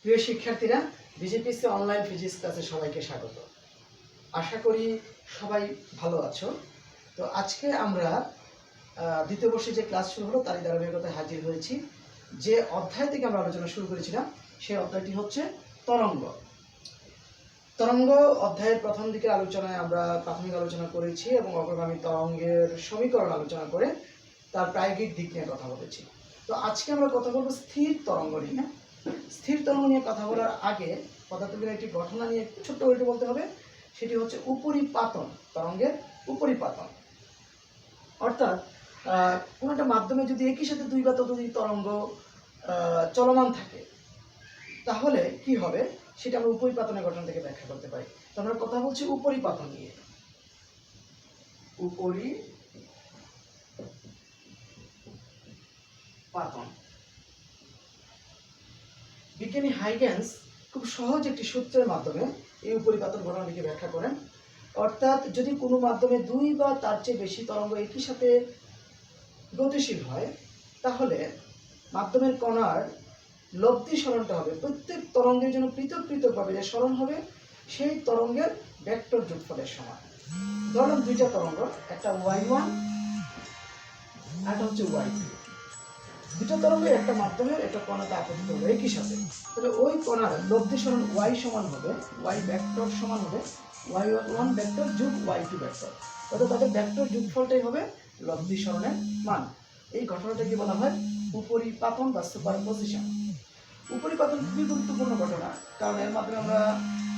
প্রিয় শিক্ষার্থীরা, বিজেপিসি online physics ক্লাসে সবাইকে স্বাগত। আশা করি সবাই ভালো আছো। তো আজকে আমরা দ্বিতীয় বর্ষে যে ক্লাস শুরু হলো তারই ধারাবাহিকতায় হাজির হয়েছি। যে অধ্যায় থেকে আমরা আলোচনা শুরু করেছিলাম সেই অধ্যায়টি হচ্ছে তরঙ্গ। তরঙ্গ অধ্যায়ের প্রথম দিকের আলোচনায় আমরা প্রাথমিক আলোচনা করেছি এবং অগ্রগামী তরঙ্গের সমীকরণ আলোচনা করে তার প্রায়োগিক দিক নিয়ে কথা বলেছি। তো আজকে আমরা কথা বলবো স্থির তরঙ্গ নিয়ে। স্থির তরঙ্গ নিয়ে কথা বলার আগে পদার্থবিজ্ঞানের একটি ঘটনা নিয়ে একটু ছোট্ট করে বলতে হবে। সেটি হচ্ছে উপরিপাতন, তরঙ্গের উপরিপাতন। অর্থাৎ কোনো একটা মাধ্যমে যদি একই সাথে দুই বা ততোধিক তরঙ্গ চলমান থাকে তাহলে কি হবে সেটা আমরা উপরিপাতনের ঘটনা থেকে ব্যাখ্যা করতে পারি। তো আমরা কথা বলছি উপরিপাতন নিয়ে। উপরিপাতন। বিজ্ঞানী হাইগেন্স খুব সহজ একটি সূত্রের মাধ্যমে এই উপরিপাতন ঘটনাটিকে ব্যাখ্যা করেন। অর্থাৎ যদি কোনো মাধ্যমে দুই বা তার চেয়ে বেশি তরঙ্গ একই সাথে গতিশীল হয় তাহলে মাধ্যমের কণার লব্ধি সরণটা হবে প্রত্যেক তরঙ্গের জন্য পৃথক পৃথকভাবে যে সরণ হবে সেই তরঙ্গের ভেক্টর যোগফলের সমান। ধরুন দুইটা তরঙ্গ, একটা y1 আর একটা হচ্ছে y2। দুটো তরঙ্গে একটা মাধ্যমের একটা কণাতে আপতিত হবে একই সাথে, তবে ওই কণার লব্ধি সরণ y সমান হবে, y ভেক্টর সমান হবে y1 ভেক্টর যোগ y2 ভেক্টর। অর্থাৎ তাদের ভেক্টর যোগফলটাই হবে লব্ধি সরণের মান। এই ঘটনাটাকে বলা হয় উপরিপাতন বা সুপারপজিশন। উপরিপাতন খুবই গুরুত্বপূর্ণ ঘটনা, কারণ এর মাধ্যমে আমরা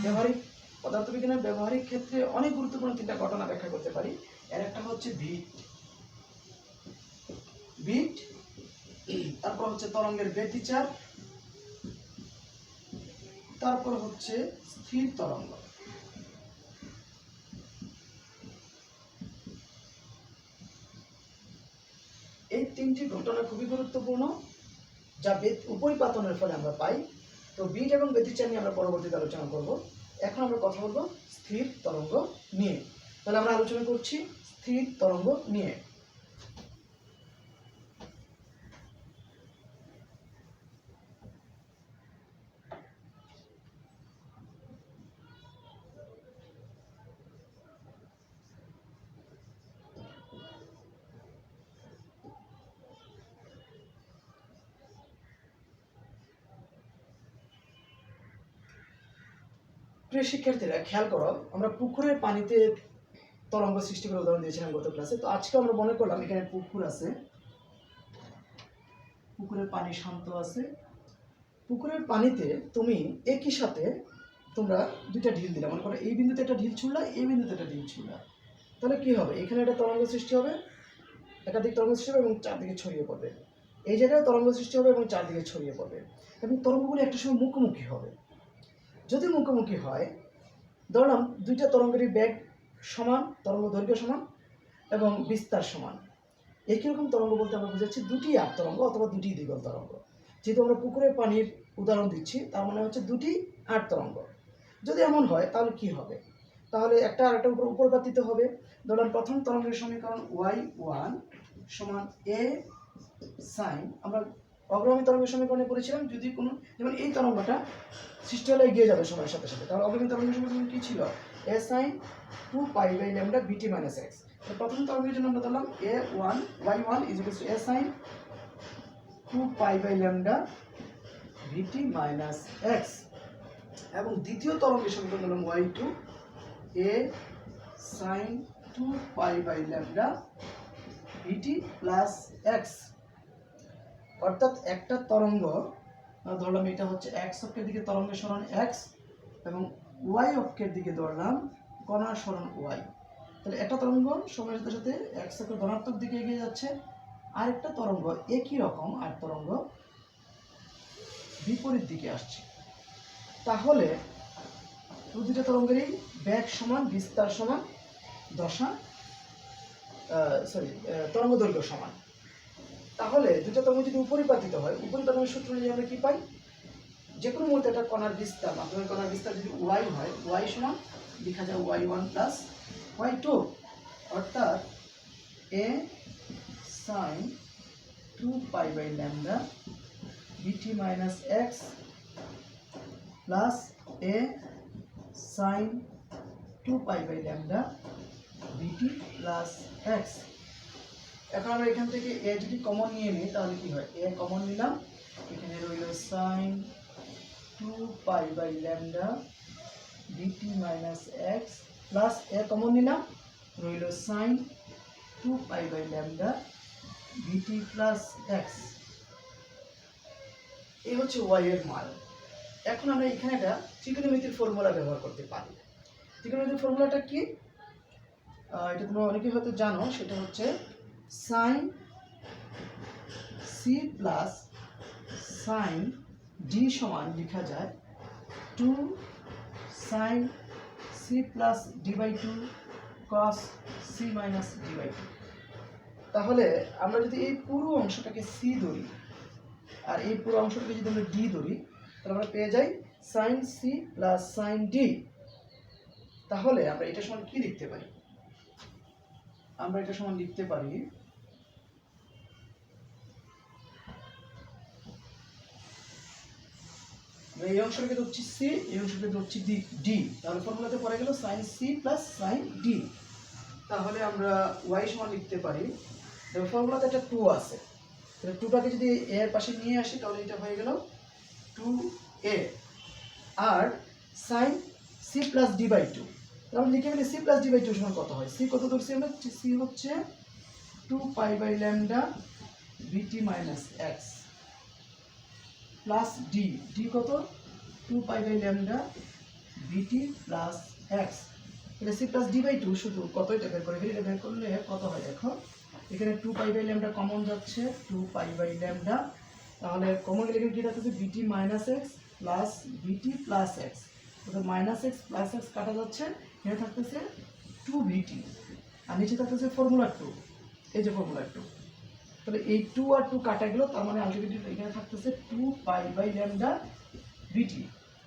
ব্যবহারিক পদার্থবিজ্ঞানের ব্যবহারিক ক্ষেত্রে অনেক গুরুত্বপূর্ণ তিনটা ঘটনা ব্যাখ্যা করতে পারি। এর একটা হচ্ছে বিট, তারপর হচ্ছে তরঙ্গের ব্যতিচার, তারপর হচ্ছে স্থির তরঙ্গ। এই তিনটি ঘটনা খুবই গুরুত্বপূর্ণ যা উপরিপাতনের ফলে আমরা পাই। তো বিট এবং ব্যতিচার নিয়ে আমরা পরবর্তীতে আলোচনা করব। এখন আমরা কথা বলবো স্থির তরঙ্গ নিয়ে। তাহলে আমরা আলোচনা করছি স্থির তরঙ্গ নিয়ে। প্রিয় শিক্ষার্থীরা, খেয়াল করো, আমরা পুকুরের পানিতে তরঙ্গ সৃষ্টি করে উদাহরণ দিয়েছিলাম গত ক্লাসে। তো আজকে আমরা মনে করলাম এখানে পুকুর আছে, পুকুরের পানি শান্ত আছে। পুকুরের পানিতে তুমি একই সাথে তোমরা দুইটা ঢিল দিলা, মনে করো এই বিন্দুতে একটা ঢিল ছুড়লা, এই বিন্দুতে একটা ঢিল ছুড়লা। তাহলে কি হবে, এখানে একটা তরঙ্গ সৃষ্টি হবে, একাধিক তরঙ্গ সৃষ্টি হবে এবং চারদিকে ছড়িয়ে পড়বে। এই জায়গায় তরঙ্গ সৃষ্টি হবে এবং চারদিকে ছড়িয়ে পড়বে এবং তরঙ্গগুলি একটা সময় মুখোমুখি হবে। যদি মুখোমুখি হয়, ধরলাম দুইটা তরঙ্গেরই বেগ সমান, তরঙ্গ দৈর্ঘ্য সমান এবং বিস্তার সমান। একই রকম তরঙ্গ বলতে আমরা বুঝাচ্ছি দুটি আট তরঙ্গ অথবা দুটি দ্বিগল তরঙ্গ। যেহেতু আমরা পুকুরের পানির উদাহরণ দিচ্ছি, তার মানে হচ্ছে দুটি আট তরঙ্গ। যদি এমন হয় তাহলে কি হবে, তাহলে একটা আরেকটার উপর উপরপাতিত হবে। ধরলাম প্রথম তরঙ্গের সমীকরণ y1 সমান a সাইন, আমরা অগ্রগামী তরঙ্গের সমীকরণে পড়েছিলাম, যদি কোনো যেমন এই তরঙ্গটা সৃষ্টি হলে এগিয়ে যাবে সময়ের সাথে সাথে, তাহলে অগ্রগামী তরঙ্গের সমীকরণ কি ছিল, a sin 2π/λ bt - x। প্রথম তরঙ্গের জন্য আমরা ধরলাম a1 y1 = a sin 2π/λ bt - x, এবং দ্বিতীয় তরঙ্গের সমীকরণ হলো y2 a sin 2π/λ bt + x। অর্থাৎ একটা তরঙ্গ ধরলাম এটা হচ্ছে x অক্ষের দিকে তরঙ্গের সরণ x এবং y অক্ষের দিকে ধরলাম কণার সরণ y। তাহলে একটা তরঙ্গ সময়ের সাথে সাথে x অক্ষের ধনাত্মক দিকে এগিয়ে যাচ্ছে, আরেকটা তরঙ্গ একই রকম আর তরঙ্গ বিপরীত দিকে আসছে। তাহলে দুইটা তরঙ্গেরই বেগ সমান, বিস্তার সমান, তরঙ্গ দৈর্ঘ্য সমান। তাহলে দুটো তরঙ্গ যদি উপরিপাতিত হয়, উপরিপাতনের সূত্র অনুযায়ী আমরা কি পাই, যে কোনো মুহূর্তে একটা কণার বিস্তার, মাধ্যমের কণার বিস্তার যদি y হয়, y সমান লেখা যায় y1 + y2, অর্থাৎ a sin 2π/λ bt - x plus A sign 2π/λ বিটি প্লাস এক্স। এখন আমরা এখান থেকে এ যদি কমন নিয়ে নিই তাহলে কি হয়, এ কমন নিলাম, এখানে রইল সাইন 2π/λ বিটি minus x plus a common নিলাম, রইল সাইন 2π/λ বিটি প্লাস এক্স। এই হচ্ছে ওয়াই এর মান। এখন আমরা এখানে একটা ত্রিকোণমিতির ফর্মুলা ব্যবহার করতে পারি। ত্রিকোণমিতির ফর্মুলাটা কি, এটা তোমরা অনেকেই হয়তো জানো, সেটা হচ্ছে sine C plus sine D সমান লেখা যায় 2 sine C plus D cos C minus D. তাহলে আমরা যদি এই পুরো অংশটাকে সি ধরি আর এই পুরো অংশটাকে যদি আমরা ডি ধরি তাহলে আমরা পেয়ে যাই sine C plus sine D. তাহলে আমরা এটা সমান কি লিখতে পারি, আমরা এটা সমান লিখতে পারি এই অংশটাকে ধরছি সি, এই অংশটাকে ধরছি ডি, তাহলে ফর্মুলাতে পড়ে গেল sine C plus sine D. তাহলে আমরা ওয়াই সমান লিখতে পারি, ফর্মুলাতে একটা 2 আছে, তাহলে 2টাকে যদি এর পাশে নিয়ে আসি তাহলে এটা হয়ে গেল 2a, আর সাইন সি প্লাস ডি/2, তাহলে লিখে গেলে সি প্লাস ডি/2 সমান কত হয়, সি কত ধরছি আমরা, সি হচ্ছে 2π/λ বিটি minus x plus D, D কত 2π/λ বিটি প্লাস এক্স। এটা সি প্লাস ডি/2 শুধু কত, এটা বের করে ফেলি, এটা বের করলে কত হয় দেখো, এখানে 2π/λ কমন যাচ্ছে 2π/λ, তাহলে কমন গেলে এখানে কি থাকতেছে বিটি মাইনাস এক্স প্লাস বিটি প্লাস এক্স, অর্থাৎ মাইনাস এক্স প্লাস এক্স কাটা যাচ্ছে, এখানে থাকতেছে 2vt আর নিচে থাকতেছে ফর্মুলা 2, এই যে ফর্মুলা 2, তাহলে এই 2 আর 2 কাটা গেল, তার মানে আলটিমেটলি এখানে থাকতেছে 2π/λ বিটি।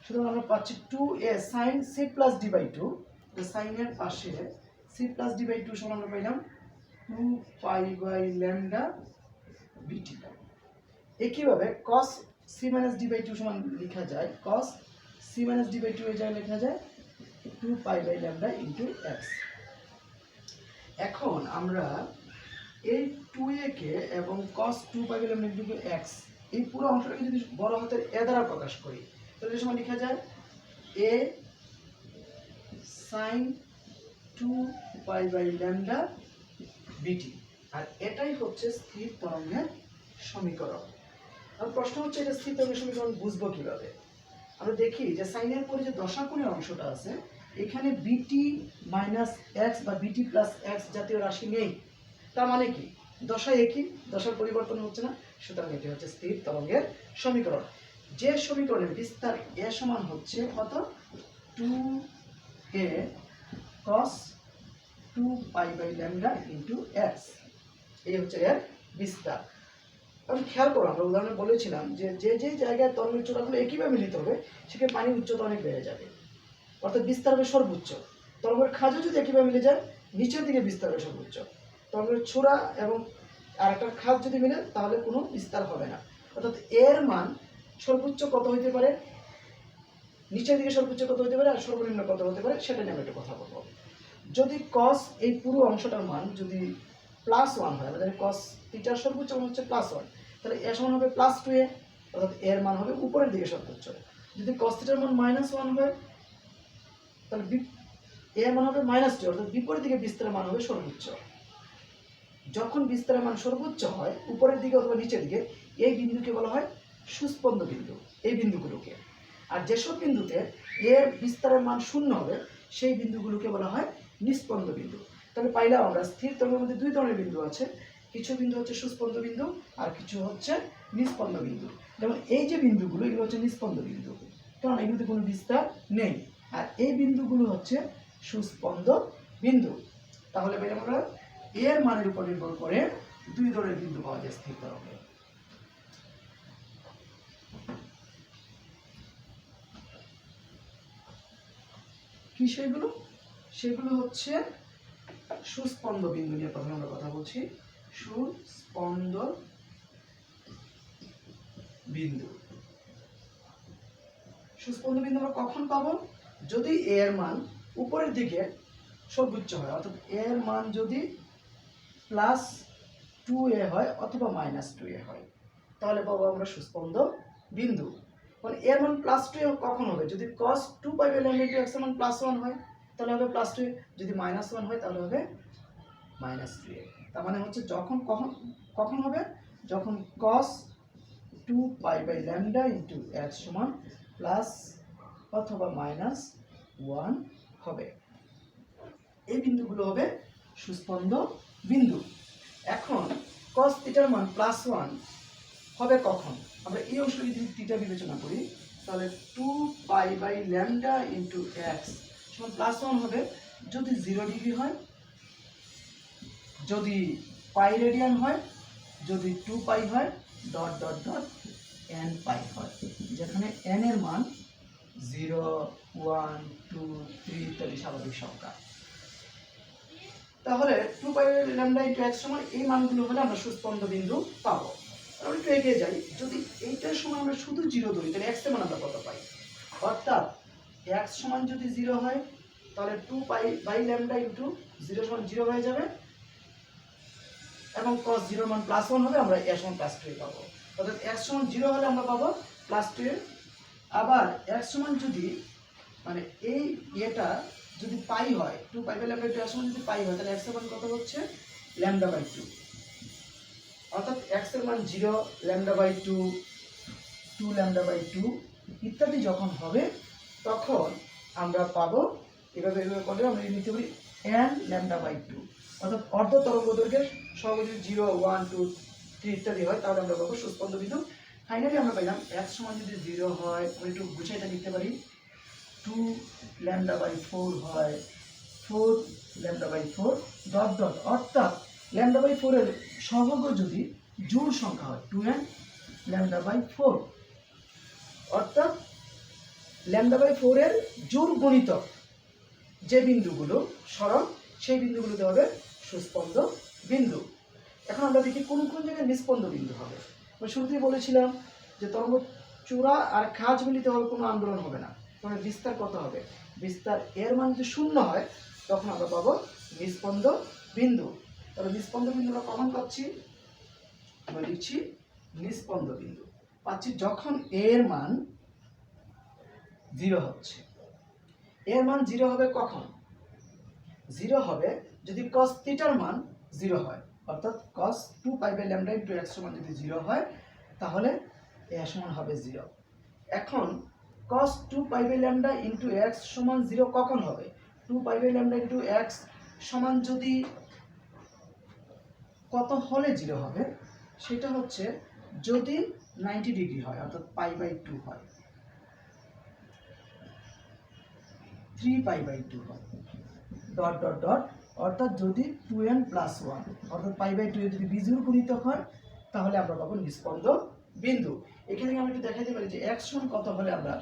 সুতরাং আমরা পাচ্ছি 2a sin c plus d/2, তো সাইনের পাশে c প্লাস d/2 সমান আমরা পাইলাম 2π/λ বিটি। একইভাবে cos c minus d/2 সমান লেখা যায় cos c minus d/2 এর জায়গায় লেখা যায় 2π/λ ইনটু x। এখন আমরা এই 2a কে এবং cos 2π/λ ইনটু x এই পুরো অংশটাকে যদি বড় হাতের a দ্বারা প্রকাশ করি তাহলে এর সমান লেখা যায় a sin 2π/λ বিটি, আর এটাই হচ্ছে স্থির তরঙ্গের সমীকরণ। আর প্রশ্ন হচ্ছে এটা স্থির তরঙ্গের সমীকরণ বুঝবো কিভাবে, আমরা দেখি যে সাইনের পরে যে দশাকোণের অংশটা আছে এখানে বিটি মাইনাস এক্স বা বিটি প্লাস এক্স জাতীয় রাশি নেই, তার মানে কি দশা একই, দশার পরিবর্তন হচ্ছে না, সুতরাং এটি হচ্ছে স্থির তরঙ্গের সমীকরণ। যে সমীকরণের বিস্তার এ সমান হচ্ছে কত 2a cos 2π/λ ইনটু x, এই হচ্ছে এর বিস্তার। আমি খেয়াল করো আমরা উদাহরণে বলেছিলাম যে যে যে জায়গায় তরঙ্গের চূড়াগুলো একইভাবে মিলিত হবে সেখানে পানির উচ্চতা অনেক বেড়ে যাবে, অর্থাৎ বিস্তার হবে সর্বোচ্চ। তরঙ্গের খাঁজও যদি একইভাবে মিলে যায় নিচের দিকে বিস্তার হবে সর্বোচ্চ, তরঙ্গের ছোড়া এবং আর একটা খাঁজ যদি মিলে তাহলে কোনো বিস্তার হবে না, অর্থাৎ এর মান সর্বোচ্চ কত হইতে পারে, নিচের দিকে সর্বোচ্চ কত হতে পারে আর সর্বনিম্ন কত হতে পারে সেটা নিয়ে আমি একটু কথা বলবো। যদি cos এই পুরো অংশটার মান যদি +1 হয়, আমাদের cos থিটার সর্বোচ্চ মান হচ্ছে +1, তাহলে এর সমান হবে +2a, অর্থাৎ এর মান হবে উপরের দিকে সর্বোচ্চ। যদি cos থিটার মান -1 হয় তাহলে এর মান হবে -2, অর্থাৎ বিপরীত দিকে বিস্তারের মান হবে সর্বোচ্চ। যখন বিস্তারের মান সর্বোচ্চ হয় উপরের দিকে অথবা নিচের দিকে, এই বিন্দুকে বলা হয় সুস্পন্দ বিন্দু, এই বিন্দুগুলোকে। আর যেসব বিন্দুতে এর বিস্তারের মান 0 হবে সেই বিন্দুগুলোকে বলা হয় নিস্পন্দ বিন্দু। তাহলে পাইলাম আমরা স্থির তরঙ্গের মধ্যে দুই ধরনের বিন্দু আছে, কিছু বিন্দু হচ্ছে সুস্পন্দ বিন্দু আর কিছু হচ্ছে নিস্পন্দ বিন্দু। যেমন এই যে বিন্দুগুলো এগুলো হচ্ছে নিস্পন্দ বিন্দু, কারণ এগুলোতে কোনো বিস্তার নেই, আর এই বিন্দুগুলো হচ্ছে সুস্পন্দ বিন্দু। তাহলে পাইলাম আমরা এর মানের উপর নির্ভর করে দুই ধরনের বিন্দু পাওয়া যায় স্থির তরঙ্গে। কি সেগুলো? সেগুলো হচ্ছে সুস্পন্দ বিন্দু নিয়ে প্রথমে আমরা কথা বলছি। সুস্পন্দ বিন্দু, সুস্পন্দ বিন্দু আমরা কখন পাবো? যদি এ এর মান উপরের দিকে সর্বোচ্চ হয়, অর্থাৎ এ এর মান যদি +2a হয় অথবা -2a হয়, তাহলে পাবো আমরা সুস্পন্দ বিন্দু। মানে এর মান +2a কখন হবে? যদি cos 2π/λ x এর মান +1 হয় তাহলে হবে +2a, যদি -1 হয় তাহলে হবে -3a। তার মানে হচ্ছে যখন কখন কখন হবে? যখন cos 2π/λ x সমান প্লাস অথবা -1 হবে। এই বিন্দুগুলো হবে সুস্পন্দ বিন্দু। এখন cos থিটার মান +1 হবে কখন? আমরা এই অংশে যদি থিটা বিবেচনা করি তাহলে 2π/λ x সমান +1 হবে যদি 0 ডিগ্রি হয়, যদি পাই রেডিয়ান হয়, যদি 2π হয়, ডট ডট ডট n পাই হয়, যেখানে n এর মান 0, 1, 2, 3 ইত্যাদি স্বাভাবিক সংখ্যা। তাহলে 2π/λ x সমান এই মানগুলো হলে আমরা সুস্পন্দ বিন্দু পাবো। আমরা একটু এগিয়ে যাই, যদি এইটার সময় আমরা শুধু 0 ধরি তাহলে x এর মান আমরা কত পাই? অর্থাৎ x সমান যদি 0 হয় তাহলে 2π/λ 0 সমান 0 হয়ে যাবে এবং cos 0 মান +1 হবে, আমরা a সমান +2 পাবো। অর্থাৎ x সমান 0 হলে আমরা পাবো +2। আবার x সমান যদি মানে এই এটা যদি পাই হয়, 2π/λ x সমান যদি পাই হয় তাহলে x এর মান কত হচ্ছে? λ/2। অর্থাৎ x এর মান 0, λ/2, 2λ/2 ইত্যাদি যখন হবে তখন আমরা পাবো এভাবে করলে আমরা নিতে পারি n λ/2। অর্থাৎ অর্ধ তরঙ্গ দৈর্ঘ্যের সহগ যদি 0, 1, 2, 3 ইত্যাদি হয় তাহলে আমরা পাবো সুস্পন্দ বিন্দু। ফাইনালি আমরা পাইলাম x সমান যদি 0 হয়, আমরা একটু গুছাইটা লিখতে পারি, 2λ/4 হয়, 4λ/4 ডট ডট, অর্থাৎ λ/4 এর সহগ যদি জোড় সংখ্যা হয় 2n λ/4, অর্থাৎ λ/4 এর জোড় গুণিতক যে বিন্দুগুলো সরল সেই বিন্দুগুলোতে হবে সুস্পন্দ বিন্দু। এখন আমরা দেখি কোন কোন জায়গায় নিস্পন্দ বিন্দু হবে। আমি শুরুতেই বলেছিলাম যে তরঙ্গ চূড়া আর খাঁজ মিলিত হলে কোনো আন্দোলন হবে না, তবে বিস্তার কত হবে? বিস্তার এর মান যদি 0 হয় তখন আমরা পাবো নিস্পন্দ বিন্দু। তাহলে নিস্পন্দ বিন্দু আমরা কখন পাচ্ছি? আমরা লিখছি নিস্পন্দ বিন্দু পাচ্ছি যখন এর মান 0 হচ্ছে। এর মান 0 হবে কখন? 0 হবে যদি cos থিটার মান 0 হয়, অর্থাৎ cos 2π/λ x সমান যদি 0 হয় তাহলে a সমান হবে 0। এখন cos 2π/λ x সমান 0 কখন হবে? 2π/λ x সমান যদি কত হলে 0 হবে? সেটা হচ্ছে যদি 90 ডিগ্রি হয়, অর্থাৎ π/2 হয়, 3π/2 হয়, ডট ডট ডট, অর্থাৎ যদি 2n + 1 অর্থাৎ π/2 এর যদি বিজোড় গুণিতক হয় তাহলে আমরা পাবো নিস্পন্দ বিন্দু। এখানে আমরা একটু দেখাতে পারি যে x সমান কত হলে আমরা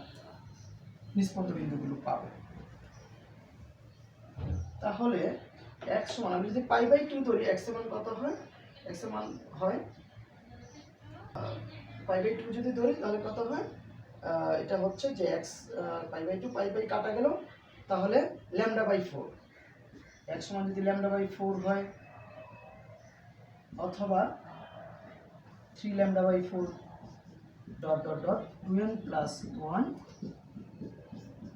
নিস্পন্দ বিন্দুগুলো পাবো। তাহলে x সমান আমি যদি π/2 ধরি, x এর মান কত হয়? x এর মান হয় π/2 যদি ধরি তাহলে কত হয়? এটা হচ্ছে যে x π/2 π কাটা গেল, তাহলে λ/4। x সমান যদি λ/4 হয় অথবা 3λ/4 ডট ডট ডট 2n + 1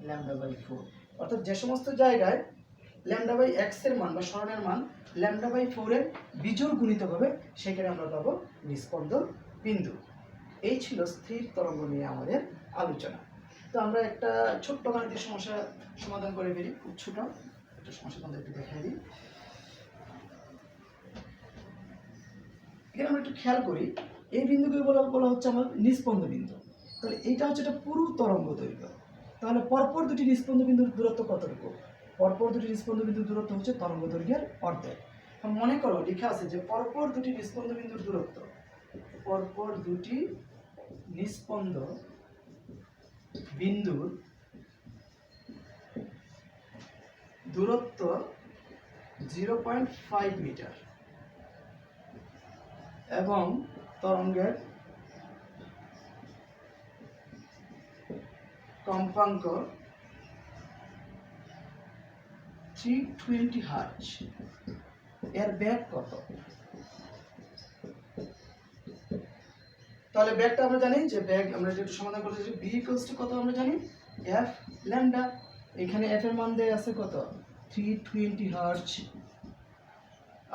λ/4, অর্থাৎ যে সমস্ত জায়গায় λ/x এর মান বা সরণের মান λ/4 এর বিজোড় গুণিতক হবে সেখানে আমরা পাবো নিস্পন্দ বিন্দু। এই ছিল স্থির তরঙ্গ নিয়ে আমাদের আলোচনা। তো আমরা একটা ছোট্ট গাণিতিক সমস্যা সমাধান করে ফেলি, খুব ছোট একটা সমস্যা তোমাদের একটু দেখাই দিই। এখানে আমরা একটু খেয়াল করি, এই বিন্দুকে বলা হচ্ছে আমার নিস্পন্দ বিন্দু। তাহলে এইটা হচ্ছে একটা পুরো তরঙ্গ দৈর্ঘ্য। তাহলে পরপর দুটি নিস্পন্দ বিন্দুর দূরত্ব কতটুকু? পরপর দুটি নিস্পন্দ বিন্দুর দূরত্ব হচ্ছে তরঙ্গ দৈর্ঘ্যের অর্ধেক। মনে করো লেখা আছে যে পরপর দুটি নিস্পন্দ বিন্দুর দূরত্ব, পরপর দুটি নিস্পন্দ বিন্দুর দূরত্ব 0.5 মিটার এবং তরঙ্গের কম্পাঙ্ক 320 হার্জ, এর ব্যাগ কত? তাহলে ব্যাগটা আমরা জানি যে ব্যাগ আমরা যেটা সমাধান করতেছি বি ইকুয়ালস টু কত আমরা জানি এফ ল্যামডা। এখানে এফ এর মান দেয়া আছে কত 320 হার্জ।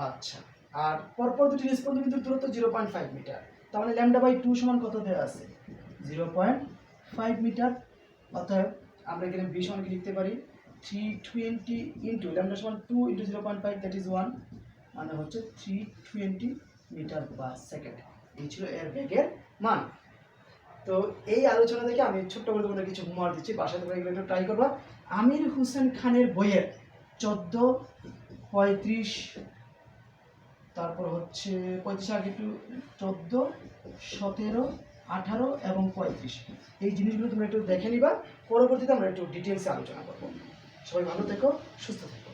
আচ্ছা, আর পরপর দুটি রেসপন্স কিন্তু দূরত্ব 0.5 মিটার, তার মানে ল্যামডা বাই 2 সমান কত দেয়া আছে 0.5 মিটার। অতএব আমরা এখানে বি সমান কি লিখতে পারি 320 ইনটু ল্যামডা সমান 2 ইনটু 0.5 দ্যাট ইজ 1, মানে হচ্ছে 320 মিটার পার সেকেন্ড। এই ছিল এর বেগের মান। তো এই আলোচনা থেকে আমি ছোট্ট করে তোমাদের কিছু হোমওয়ার্ক দিচ্ছি, বাসায় তোমরা এগুলো একটু ট্রাই করবা। আমির হোসেন খানের বইয়ের 14, 35, তারপর হচ্ছে 35 আগে একটু 14, 17, 18 এবং 35 এই জিনিসগুলো তোমরা একটু দেখে নিবা। পরবর্তীতে আমরা একটু ডিটেলসে আলোচনা করবো। সবাই ভালো থেকো, সুস্থ থেকো।